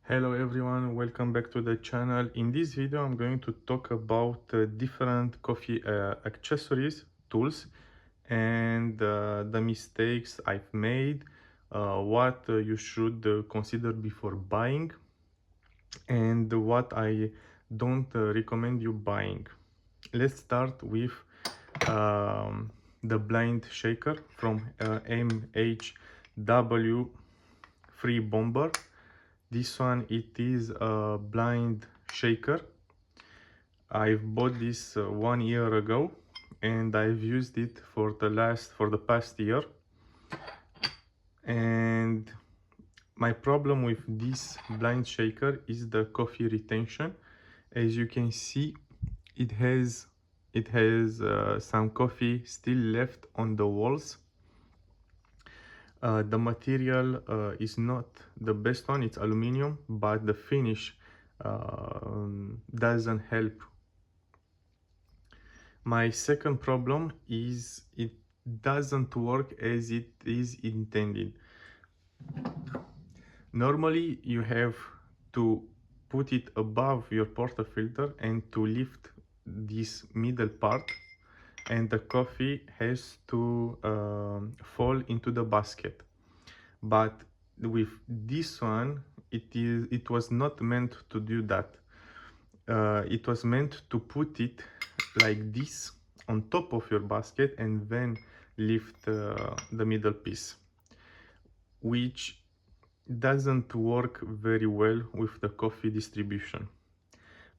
Hello everyone, welcome back to the channel. In this video I'm going to talk about different coffee accessories, tools, and the mistakes I've made, what you should consider before buying, and what I don't recommend you buying. Let's start with the blind shaker from MHW Free Bomber. This one, it is a blind shaker. I've bought this 1 year ago and I've used it for the past year. And my problem with this blind shaker is the coffee retention. As you can see, it has some coffee still left on the walls. The material is not the best one, it's aluminum, but the finish doesn't help. My second problem is it doesn't work as it is intended. Normally you have to put it above your portafilter and to lift this middle part, and the coffee has to fall into the basket. But with this one, it was not meant to do that. It was meant to put it like this on top of your basket and then lift the middle piece, which doesn't work very well with the coffee distribution.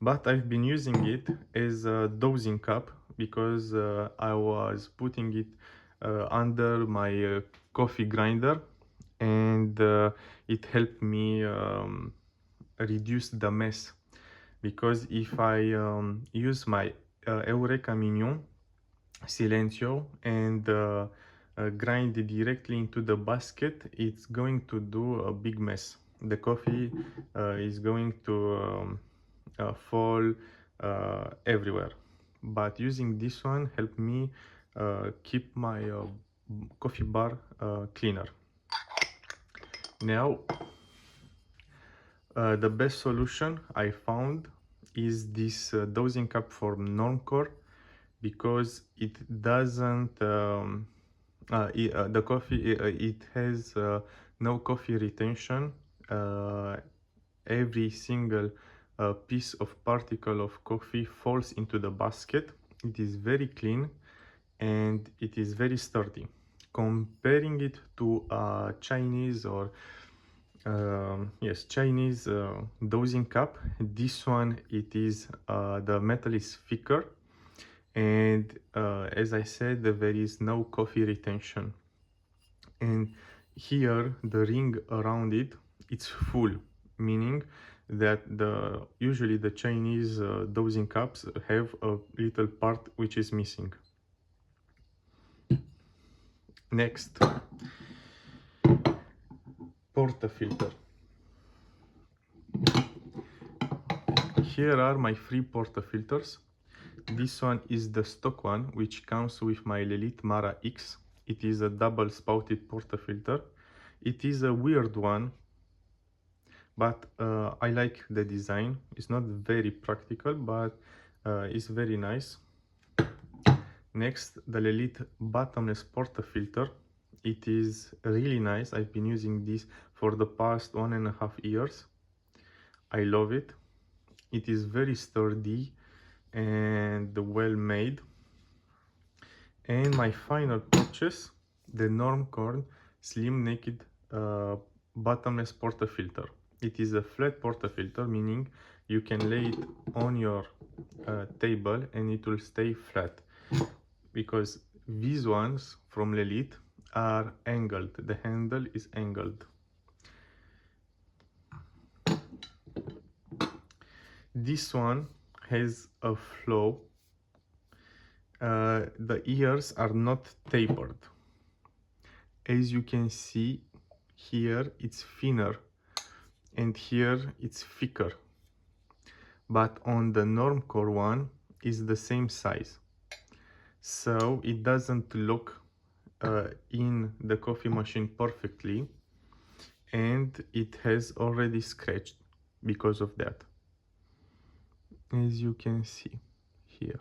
But I've been using it as a dosing cup because I was putting it under my coffee grinder, and it helped me reduce the mess. Because if I use my Eureka Mignon Silencio and grind it directly into the basket, it's going to do a big mess. The coffee is going to fall everywhere. But using this one helped me keep my coffee bar cleaner. Now, the best solution I found is this dosing cup from Normcore, because it doesn't the coffee it has no coffee retention. Every single piece of particle of coffee falls into the basket. It is very clean and it is very sturdy. Comparing it to Chinese or Chinese dosing cup, this one, it is the metal is thicker, and as I said, there is no coffee retention. And here the ring around it, it's full, meaning that usually the Chinese dosing cups have a little part which is missing. Next, Porta filter. Here are my 3 Porta filters. This one is the stock one, which comes with my lelitmarax. It is a double spouted Porta filter. It is a weird one, but I like the design. It's not very practical, but it's very nice. Next, the Lelit bottomless Porta filter. It is really nice. I've been using this for the past 1.5 years. I love it. It is very sturdy and well made. And my final purchase, the Normcore Slim Naked bottomless portafilter. It is a flat portafilter, meaning you can lay it on your table and it will stay flat, because these ones from Lelit are angled. The handle is angled. This one has a flow. The ears are not tapered. As you can see, here it's thinner and here it's thicker, but on the Normcore one is the same size, so it doesn't look in the coffee machine perfectly, and it has already scratched. because of that, as you can see here.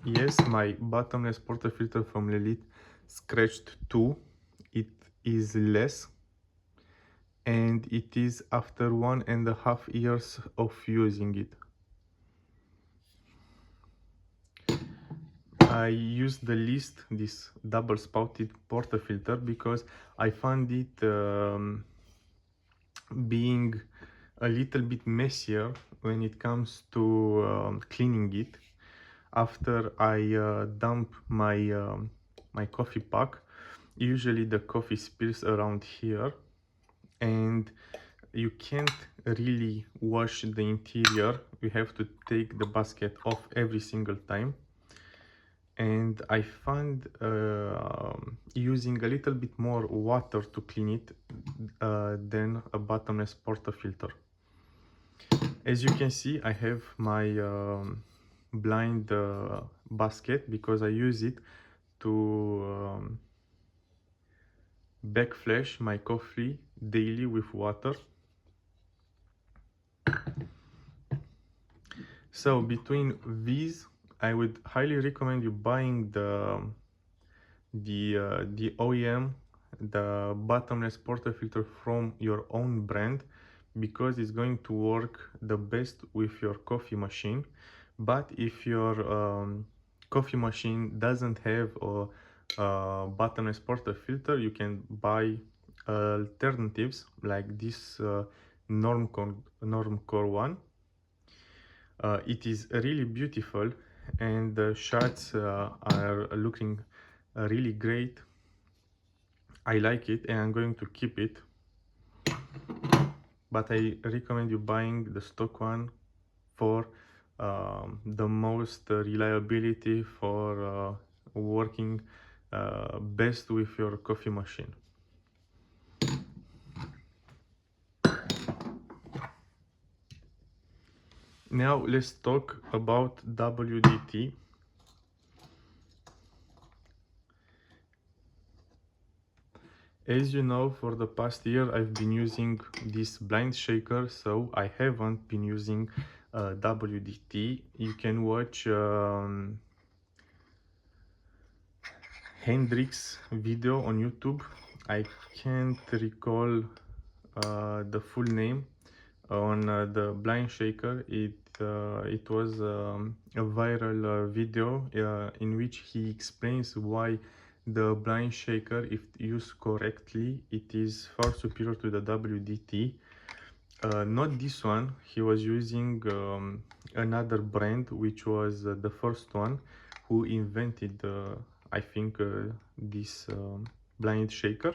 Yes, my bottomless portafilter from Lelit scratched too. It is less, and it is after 1.5 years of using it. I used the least this double spouted portafilter because I found it being a little bit messier when it comes to cleaning it. After I dump my coffee pack, usually the coffee spills around here, and you can't really wash the interior. You have to take the basket off every single time. And I found using a little bit more water to clean it than a bottomless portafilter. As you can see, I have my blind basket because I use it to backflash my coffee daily with water. So between these, I would highly recommend you buying the OEM, the bottomless portafilter from your own brand, because it's going to work the best with your coffee machine. But if your coffee machine doesn't have a bottomless portafilter, you can buy alternatives like this Normcore one. It is really beautiful, and the shots are looking really great. I like it and I'm going to keep it, but I recommend you buying the stock one for the most reliability, for working best with your coffee machine. Now let's talk about WDT. As you know, for the past year I've been using this blind shaker, so I haven't been using WDT. You can watch Hendrix video on YouTube. I can't recall the full name on the blind shaker. It was a viral video in which he explains why the blind shaker, if used correctly, it is far superior to the WDT. Not this one. He was using another brand, which was the first one who invented I think this blind shaker.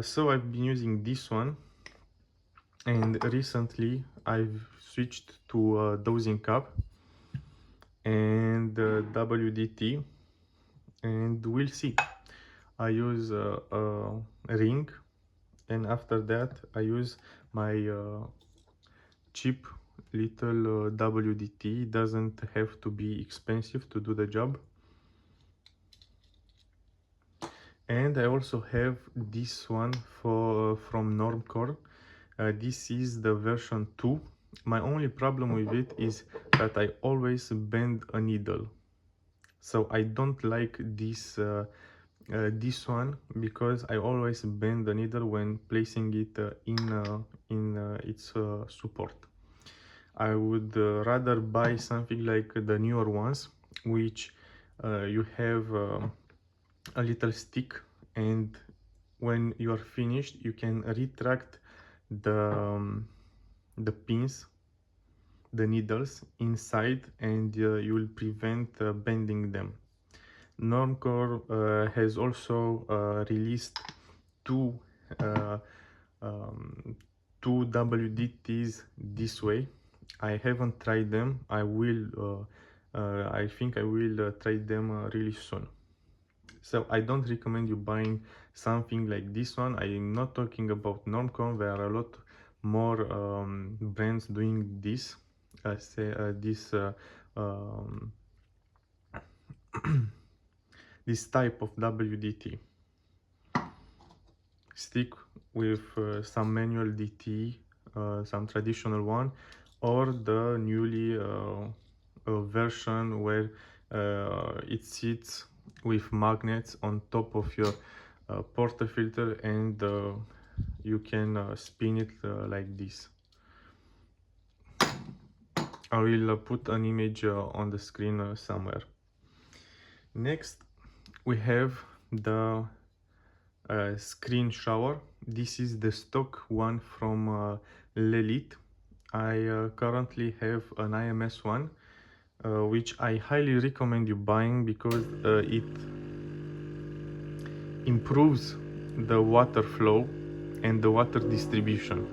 So I've been using this one, and recently I've switched to Dozing Cup and WDT, and we'll see. I use a ring, and after that I use my cheap little WDT. It doesn't have to be expensive to do the job. And I also have this one from Normcore. This is the version 2. My only problem with it is that I always bend a needle. So I don't like this one, because I always bend the needle when placing it in its support. I would rather buy something like the newer ones, which you have a little stick, and when you are finished you can retract the pins, the needles inside, and you will prevent bending them. Normcore has also released two uh, um, two WDTs this way. I haven't tried them. I think I will try them really soon. So I don't recommend you buying something like this one. I'm not talking about Normcore. There are a lot more brands doing this. Um, this type of WDT. stick with some manual DT, some traditional one, or the newly version where it sits with magnets on top of your Porta filter, and you can spin it like this. I will put an image on the screen somewhere. Next, we have the screen shower. This is the stock one from Lelit. I currently have an IMS one, which I highly recommend you buying because it improves the water flow and the water distribution.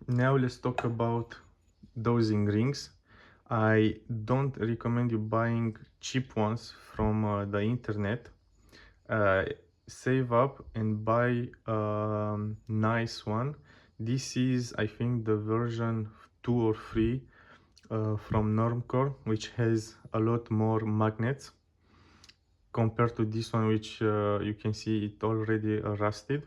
Now let's talk about dosing rings. I don't recommend you buying cheap ones from the internet. Uh, Save up and buy a nice one. This is, I think, the version 2 or 3 from Normcore, which has a lot more magnets compared to this one, which you can see it already rusted,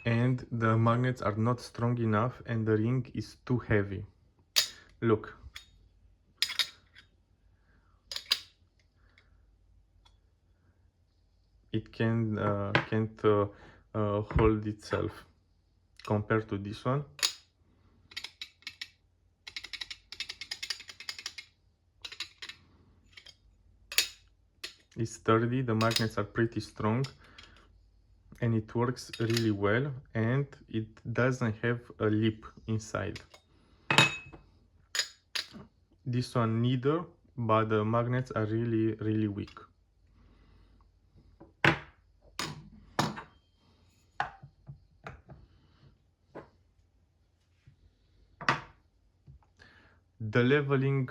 and the magnets are not strong enough and the ring is too heavy. Look, it can't hold itself compared to this one. It's sturdy, the magnets are pretty strong, and it works really well, and it doesn't have a lip inside. This one neither, but the magnets are really weak. The leveling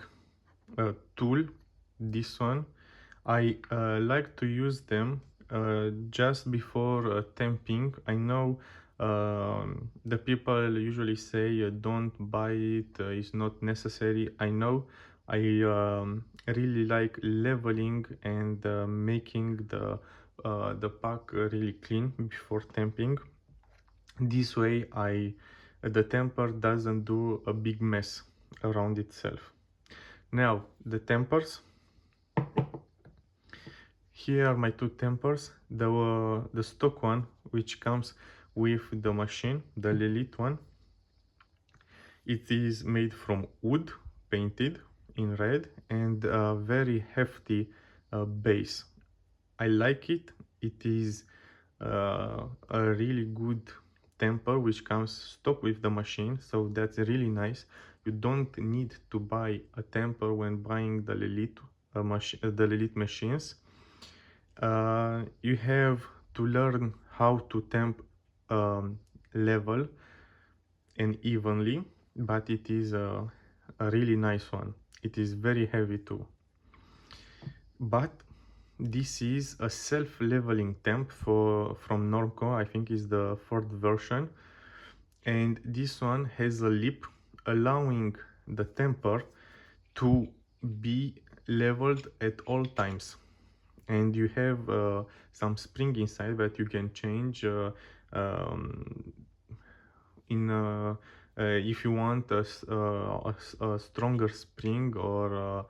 tool, this one, I like to use them just before temping. I know the people usually say don't buy it, it's not necessary. I know. I really like leveling and making the pack really clean before temping. This way the temper doesn't do a big mess around itself. Now the tempers. Here are my two tempers. The stock one, which comes with the machine, the lelit one. It is made from wood, painted in red, and a very hefty base. I like it. It is a really good temper which comes stock with the machine, so that's really nice. You don't need to buy a temper when buying the lelit machines. You have to learn how to temp level and evenly, but it is a really nice one. It is very heavy too. But this is a self-leveling temp from Normcore. I think is the 4th version, and this one has a lip allowing the temper to be leveled at all times, and you have some spring inside that you can change um, if you want a stronger spring, or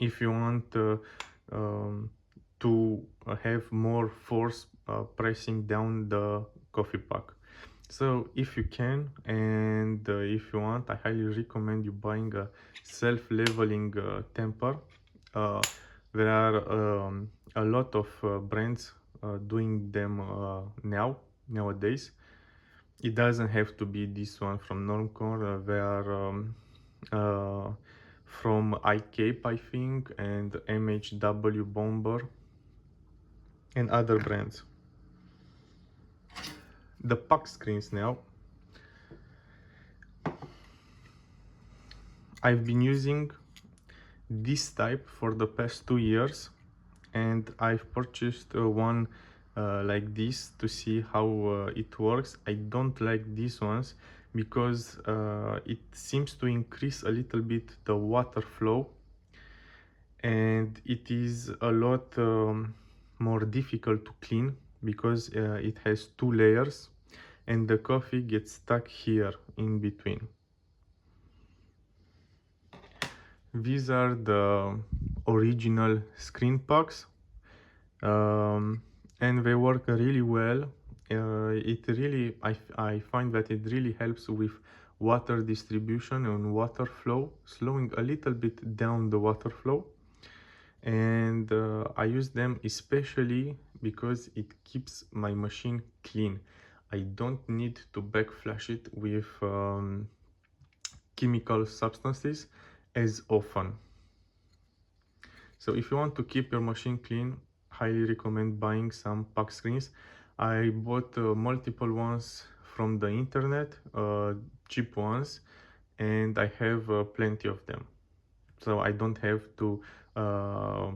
if you want to have more force pressing down the coffee pack. So if you can, and if you want, I highly recommend you buying a self-leveling temper. There are a lot of brands doing them nowadays. It doesn't have to be this one from Normcore. They are from iCape, I think, and MHW Bomber, and other brands. The puck screens now. I've been using this type for the past 2 years, and I've purchased one like this to see how it works. I don't like these ones because it seems to increase a little bit the water flow, and it is a lot more difficult to clean because it has two layers and the coffee gets stuck here in between. These are the original screen pucks, and they work really well. I find that it really helps with water distribution and water flow, slowing a little bit down the water flow. And I use them especially because it keeps my machine clean. I don't need to backflash it with chemical substances as often. So if you want to keep your machine clean, highly recommend buying some puck screens. I bought multiple ones from the internet, cheap ones, and I have plenty of them. So I don't have uh,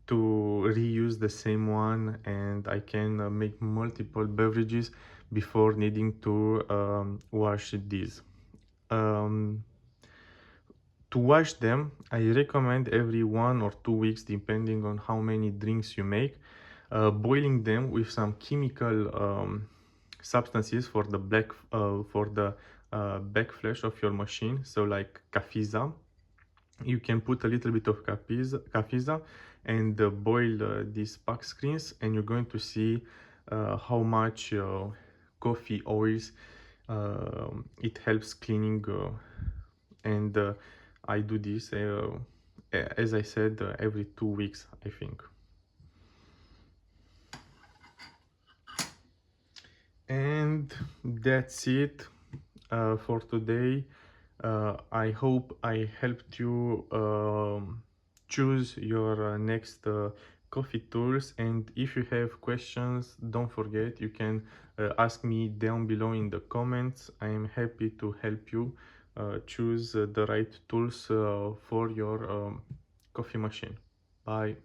to reuse the same one, and I can make multiple beverages before needing to wash these. Um, to wash them, I recommend every 1 or 2 weeks, depending on how many drinks you make, boiling them with some chemical substances for the backflash of your machine. So like kafiza, you can put a little bit of kafiza and boil these puck screens, and you're going to see how much coffee oils it helps cleaning, and I do this as I said every 2 weeks, I think. And that's it for today. I hope I helped you choose your next coffee tools, and if you have questions, don't forget you can ask me down below in the comments. I am happy to help you choose the right tools for your coffee machine. Bye.